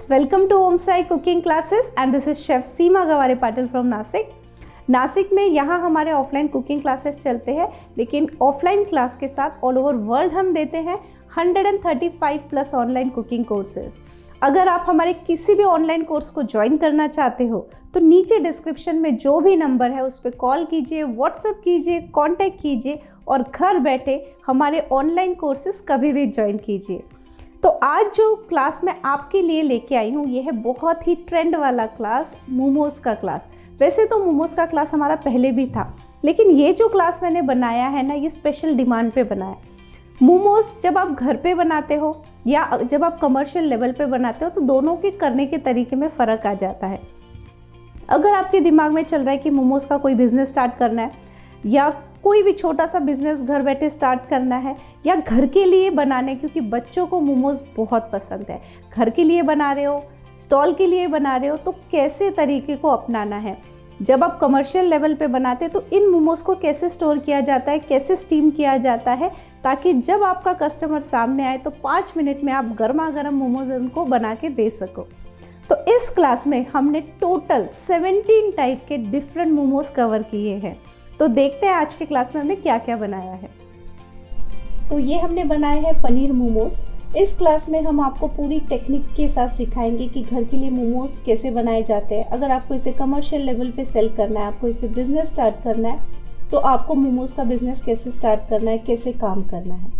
welcome to Om Sai Cooking Classes and this is Chef Seema Gaware Patil from Nasik. Nashik में यहाँ हमारे offline cooking classes चलते हैं, लेकिन ऑफलाइन क्लास के साथ ऑल ओवर वर्ल्ड हम देते हैं 135 प्लस ऑनलाइन कुकिंग कोर्सेज। अगर आप हमारे किसी भी ऑनलाइन कोर्स को ज्वाइन करना चाहते हो तो नीचे डिस्क्रिप्शन में जो भी नंबर है उस पर कॉल कीजिए, व्हाट्सएप कीजिए, कांटेक्ट कीजिए और घर बैठे हमारे ऑनलाइन कोर्सेज कभी भी ज्वाइन कीजिए। तो आज जो क्लास मैं आपके लिए लेके आई हूँ, यह है बहुत ही ट्रेंड वाला क्लास, मोमोज़ का क्लास। वैसे तो मोमोज़ का क्लास हमारा पहले भी था, लेकिन ये जो क्लास मैंने बनाया है ना, ये स्पेशल डिमांड पे बना है। मोमोज़ जब आप घर पे बनाते हो या जब आप कमर्शियल लेवल पे बनाते हो तो दोनों के करने के तरीके में फ़र्क आ जाता है। अगर आपके दिमाग में चल रहा है कि मोमोज़ का कोई बिज़नेस स्टार्ट करना है या कोई भी छोटा सा बिज़नेस घर बैठे स्टार्ट करना है या घर के लिए बनाने, क्योंकि बच्चों को मोमोज़ बहुत पसंद है, घर के लिए बना रहे हो, स्टॉल के लिए बना रहे हो, तो कैसे तरीके को अपनाना है। जब आप कमर्शियल लेवल पे बनाते तो इन मोमोज़ को कैसे स्टोर किया जाता है, कैसे स्टीम किया जाता है, ताकि जब आपका कस्टमर सामने आए तो 5 मिनट में आप गर्मा गर्म मोमोज़ उनको बना के दे सको। तो इस क्लास में हमने टोटल 17 टाइप के डिफरेंट मोमोज़ कवर किए हैं। तो देखते हैं आज के क्लास में हमने क्या क्या बनाया है। तो ये हमने बनाए हैं पनीर मोमोज़। इस क्लास में हम आपको पूरी टेक्निक के साथ सिखाएंगे कि घर के लिए मोमोज़ कैसे बनाए जाते हैं। अगर आपको इसे कमर्शियल लेवल पे सेल करना है, आपको इसे बिज़नेस स्टार्ट करना है, तो आपको मोमोज़ का बिज़नेस कैसे स्टार्ट करना है, कैसे काम करना है।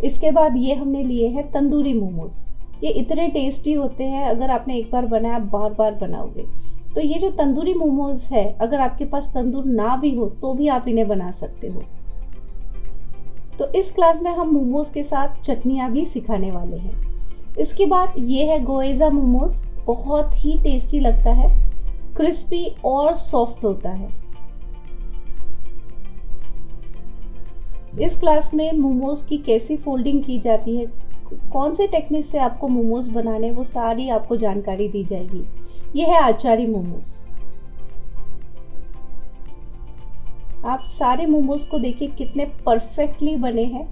इसके बाद ये हमने लिए हैं तंदूरी मोमोज़। ये इतने टेस्टी होते हैं, अगर आपने एक बार बनाया आप बार बार बनाओगे। तो ये जो तंदूरी मोमोज़ है, अगर आपके पास तंदूर ना भी हो तो भी आप इन्हें बना सकते हो। तो इस क्लास में हम मोमोज़ के साथ चटनियाँ भी सिखाने वाले हैं। इसके बाद ये है गोएज़ा मोमोज़। बहुत ही टेस्टी लगता है, क्रिस्पी और सॉफ्ट होता है। इस क्लास में मोमोज़ की कैसी फोल्डिंग की जाती है, कौन से टेक्निक से आपको मोमोज़ बनाने, वो सारी आपको जानकारी दी जाएगी। ये है आचारी मोमोज़। आप सारे मोमोज़ को देखिए कितने परफेक्टली बने हैं।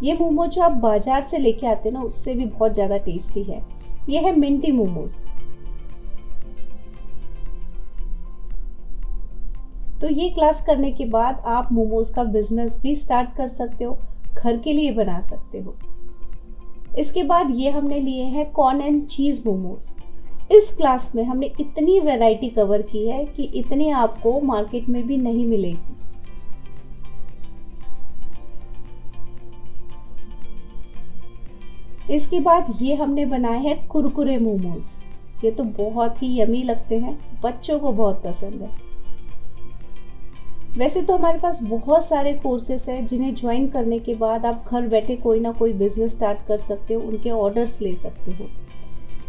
ये मोमो जो आप बाजार से लेके आते हैं ना, उससे भी बहुत ज़्यादा टेस्टी है। ये है मिंटी मोमोज़। तो ये क्लास करने के बाद आप मोमोज़ का बिजनेस भी स्टार्ट कर सकते हो, घर के लिए बना सकते हो। इसके बाद ये हमने लिए हैं कॉर्न एंड चीज़ मोमोज़। इस क्लास में हमने इतनी वैरायटी कवर की है कि इतनी आपको मार्केट में भी नहीं मिलेगी। इसके बाद ये हमने बनाए हैं कुरकुरे मोमोज़। ये तो बहुत ही यमी लगते हैं, बच्चों को बहुत पसंद है। वैसे तो हमारे पास बहुत सारे कोर्सेस हैं जिन्हें ज्वाइन करने के बाद आप घर बैठे कोई ना कोई बिजनेस स्टार्ट कर सकते हो, उनके ऑर्डर्स ले सकते हो।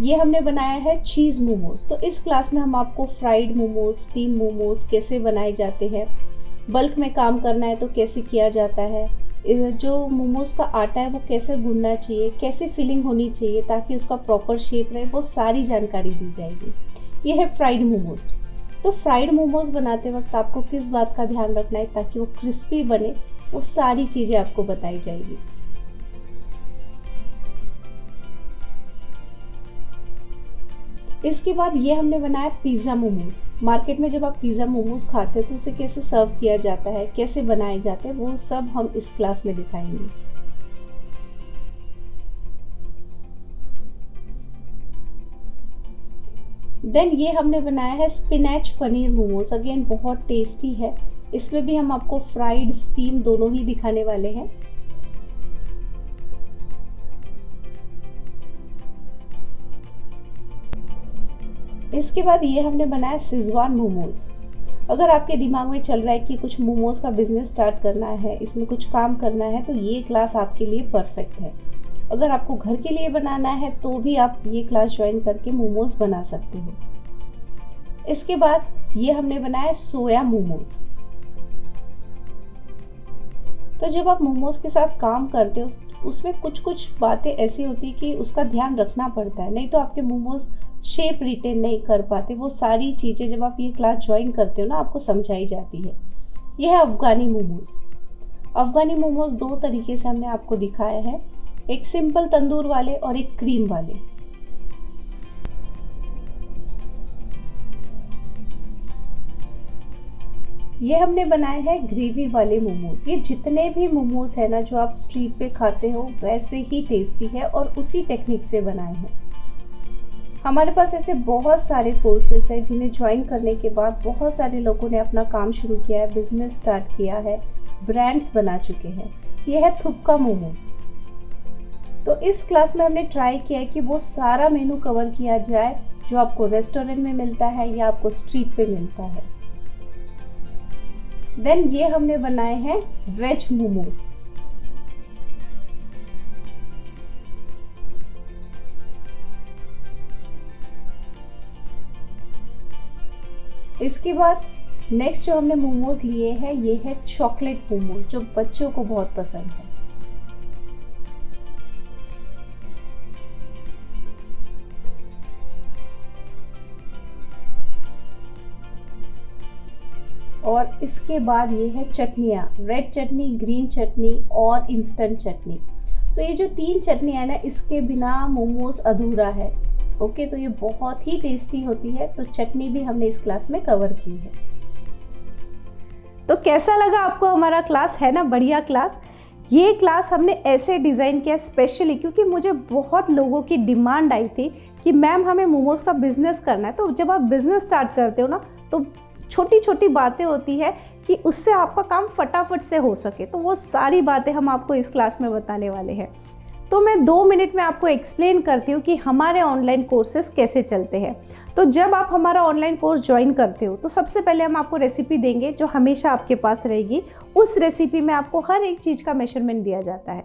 ये हमने बनाया है चीज़ मोमोज़। तो इस क्लास में हम आपको फ्राइड मोमोज़, स्टीम मोमोज़ कैसे बनाए जाते हैं, बल्क में काम करना है तो कैसे किया जाता है, जो मोमोज़ का आटा है वो कैसे गूंदना चाहिए, कैसे फिलिंग होनी चाहिए ताकि उसका प्रॉपर शेप रहे, वो सारी जानकारी दी जाएगी। ये है फ्राइड मोमोज़। तो फ्राइड मोमोज़ बनाते वक्त आपको किस बात का ध्यान रखना है ताकि वो क्रिस्पी बने, वो सारी चीज़ें आपको बताई जाएगी। इसके बाद ये हमने बनाया पिज़्ज़ा मोमोज़। मार्केट में जब आप पिज़्ज़ा मोमोज़ खाते हो तो उसे कैसे सर्व किया जाता है, कैसे बनाए जाते हैं, वो सब हम इस क्लास में दिखाएंगे। देन ये हमने बनाया है स्पिनच पनीर मोमोज़। अगेन बहुत टेस्टी है। इसमें भी हम आपको फ्राइड, स्टीम दोनों ही दिखाने वाले हैं। इसके बाद ये हमने बनाया सिजवान मोमोज़। अगर आपके दिमाग में चल रहा है कि कुछ मोमोज़ का बिज़नेस स्टार्ट करना है, इसमें कुछ काम करना है, तो ये क्लास आपके लिए परफेक्ट है। अगर आपको घर के लिए बनाना है तो भी आप ये क्लास ज्वाइन करके मोमोज़ बना सकते हो। इसके बाद ये हमने बनाया सोया मोमोज़। तो जब आप मोमोज़ के साथ काम करते हो उसमें कुछ कुछ बातें ऐसी होती कि उसका ध्यान रखना पड़ता है, नहीं तो आपके मोमोज़ शेप रिटेन नहीं कर पाते। वो सारी चीज़ें जब आप ये क्लास ज्वाइन करते हो ना, आपको समझाई जाती है। यह है अफ़गानी मोमोज़। अफ़गानी मोमोज़ 2 तरीके से हमने आपको दिखाया है, एक सिंपल तंदूर वाले और एक क्रीम वाले। ये हमने बनाए हैं ग्रेवी वाले मोमोज। ये जितने भी मोमोज है ना जो आप स्ट्रीट पे खाते हो वैसे ही टेस्टी है और उसी टेक्निक से बनाए हैं। हमारे पास ऐसे बहुत सारे कोर्सेस हैं जिन्हें ज्वाइन करने के बाद बहुत सारे लोगों ने अपना काम शुरू किया है, बिजनेस स्टार्ट किया है, ब्रांड्स बना चुके हैं। ये है थुपका मोमोज। तो इस क्लास में हमने ट्राई किया है कि वो सारा मेनू कवर किया जाए जो आपको रेस्टोरेंट में मिलता है या आपको स्ट्रीट पे मिलता है। देन ये हमने बनाए हैं वेज मोमोज। इसके बाद नेक्स्ट जो हमने मोमोज लिए हैं ये है चॉकलेट मोमोज, जो बच्चों को बहुत पसंद है। और इसके बाद ये है चटनियाँ, रेड चटनी, ग्रीन चटनी और इंस्टेंट चटनी। सो ये जो 3 चटनी है ना, इसके बिना मोमोज अधूरा है। ओके, तो ये बहुत ही टेस्टी होती है। तो चटनी भी हमने इस क्लास में कवर की है। तो कैसा लगा आपको हमारा क्लास? है ना बढ़िया क्लास। ये क्लास हमने ऐसे डिज़ाइन किया स्पेशली क्योंकि मुझे बहुत लोगों की डिमांड आई थी कि मैम हमें मोमोज का बिजनेस करना है। तो जब आप बिजनेस स्टार्ट करते हो ना तो छोटी छोटी बातें होती है कि उससे आपका काम फटाफट से हो सके। तो वो सारी बातें हम आपको इस क्लास में बताने वाले हैं। तो मैं 2 मिनट में आपको एक्सप्लेन करती हूँ कि हमारे ऑनलाइन कोर्सेज कैसे चलते हैं। तो जब आप हमारा ऑनलाइन कोर्स ज्वाइन करते हो तो सबसे पहले हम आपको रेसिपी देंगे जो हमेशा आपके पास रहेगी। उस रेसिपी में आपको हर एक चीज़ का मेजरमेंट दिया जाता है।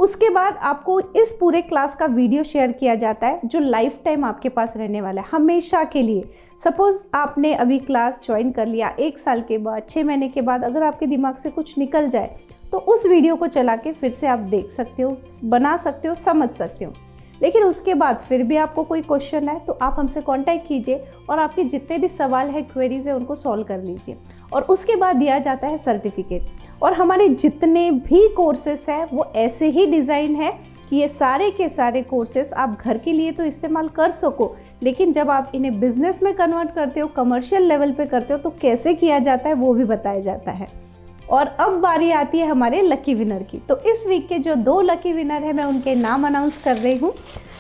उसके बाद आपको इस पूरे क्लास का वीडियो शेयर किया जाता है जो लाइफ टाइम आपके पास रहने वाला है, हमेशा के लिए। सपोज़ आपने अभी क्लास ज्वाइन कर लिया, 1 साल के बाद, 6 महीने के बाद अगर आपके दिमाग से कुछ निकल जाए तो उस वीडियो को चला के फिर से आप देख सकते हो, बना सकते हो, समझ सकते हो। लेकिन उसके बाद फिर भी आपको कोई क्वेश्चन है तो आप हमसे कांटेक्ट कीजिए और आपके जितने भी सवाल है, क्वेरीज है, उनको सॉल्व कर लीजिए। और उसके बाद दिया जाता है सर्टिफिकेट। और हमारे जितने भी कोर्सेस हैं वो ऐसे ही डिज़ाइन है कि ये सारे के सारे कोर्सेस आप घर के लिए तो इस्तेमाल कर सको, लेकिन जब आप इन्हें बिजनेस में कन्वर्ट करते हो, कमर्शियल लेवल पे करते हो, तो कैसे किया जाता है वो भी बताया जाता है। और अब बारी आती है हमारे लकी विनर की। तो इस वीक के जो 2 लकी विनर हैं मैं उनके नाम अनाउंस कर रही हूँ।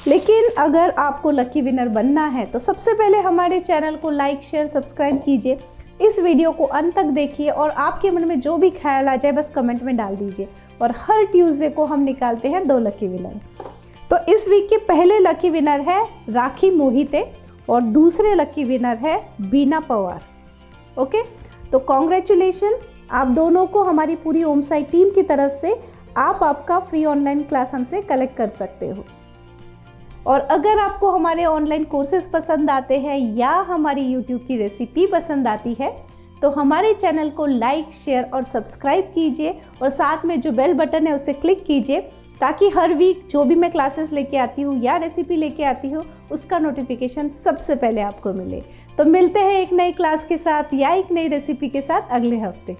लेकिन अगर आपको लकी विनर बनना है तो सबसे पहले हमारे चैनल को लाइक, शेयर, सब्सक्राइब कीजिए। इस वीडियो को अंत तक देखिए और आपके मन में जो भी ख्याल आ जाए बस कमेंट में डाल दीजिए। और हर ट्यूसडे को हम निकालते हैं 2 लकी विनर। तो इस वीक के पहले लकी विनर है राखी मोहिते और दूसरे लकी विनर है बीना पवार। ओके, तो कॉन्ग्रेचुलेशन आप दोनों को। हमारी पूरी ओम साई टीम की तरफ से आप आपका फ्री ऑनलाइन क्लास हमसे कलेक्ट कर सकते हो। और अगर आपको हमारे ऑनलाइन कोर्सेज पसंद आते हैं या हमारी यूट्यूब की रेसिपी पसंद आती है तो हमारे चैनल को लाइक, शेयर और सब्सक्राइब कीजिए और साथ में जो बेल बटन है उसे क्लिक कीजिए ताकि हर वीक जो भी मैं क्लासेस लेके आती हूँ या रेसिपी लेके आती हूँ उसका नोटिफिकेशन सबसे पहले आपको मिले। तो मिलते हैं एक नई क्लास के साथ या एक नई रेसिपी के साथ अगले हफ्ते।